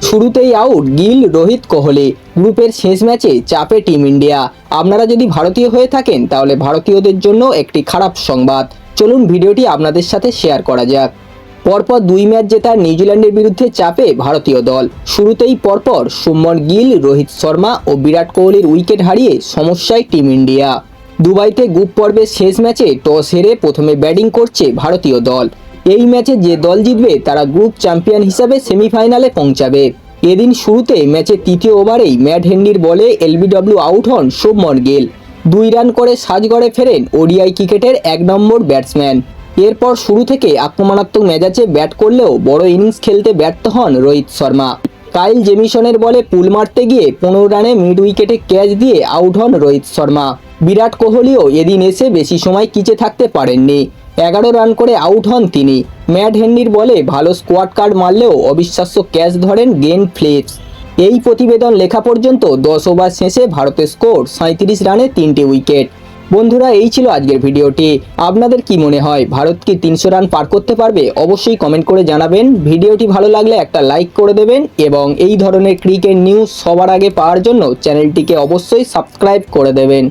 শুরুতেই আউট গিল, রোহিত, কোহলি। গ্রুপের শেষ ম্যাচে চাপে টিম ইন্ডিয়া। আপনারা যদি ভারতীয় হয়ে থাকেন তাহলে ভারতীয়দের জন্য একটি খারাপ সংবাদ। চলুন ভিডিওটি আপনাদের সাথে শেয়ার করা যাক। পরপর 2 ম্যাচ জেতার নিউজিল্যান্ডের বিরুদ্ধে চাপে ভারতীয় দল। শুরুতেই পরপর শুভমন গিল, রোহিত শর্মা ও বিরাট কোহলির উইকেট হারিয়ে সমস্যায় টিম ইন্ডিয়া। দুবাইতে গ্রুপ পর্বের শেষ ম্যাচে টস হেরে প্রথমে ব্যাটিং করছে ভারতীয় দল। এই ম্যাচে যে দল জিতবে তারা গ্রুপ চ্যাম্পিয়ন হিসাবে সেমিফাইনালে পৌঁছাবে। এদিন শুরুতে ম্যাচের তৃতীয় ওভারেই ম্যাট হেনরির বলে এলবিডব্লিউ আউট হন শুভমন গিল। 2 রান করে সাজঘরে ফেরেন ওডিআই ক্রিকেটের 1 নম্বর ব্যাটসম্যান। এরপর শুরু থেকে আক্রমণাত্মক মেজাজে ব্যাট করলেও বড় ইনিংস খেলতে ব্যর্থ হন রোহিত শর্মা। কাইল জেমিসনের বলে পুল মারতে গিয়ে 15 রানে মিড উইকেটে ক্যাচ দিয়ে আউট হন রোহিত শর্মা। বিরাট কোহলিও এদিন এসে বেশি সময় কিচে থাকতে পারেননি। 11 রান করে আউট হন তিনি। ম্যাট হেনরির বলে ভালো স্কোয়াড কার্ড মারলেও অবিশ্বাস্য ক্যাচ ধরেন গ্লেন ফিলিপস। এই প্রতিবেদন লেখা পর্যন্ত 10 ওভার শেষে ভারতের স্কোর 37 রানে 3টে উইকেট। বন্ধুরা, এই ছিল আজকের ভিডিওটি। আপনাদের কি মনে হয় ভারত কি 300 রান পার করতে পারবে? অবশ্যই কমেন্ট করে জানাবেন। ভিডিওটি ভালো লাগলে একটা লাইক করে দেবেন এবং এই ধরনের ক্রিকেট নিউজ সবার আগে পাওয়ার জন্য চ্যানেলটিকে অবশ্যই সাবস্ক্রাইব করে দেবেন।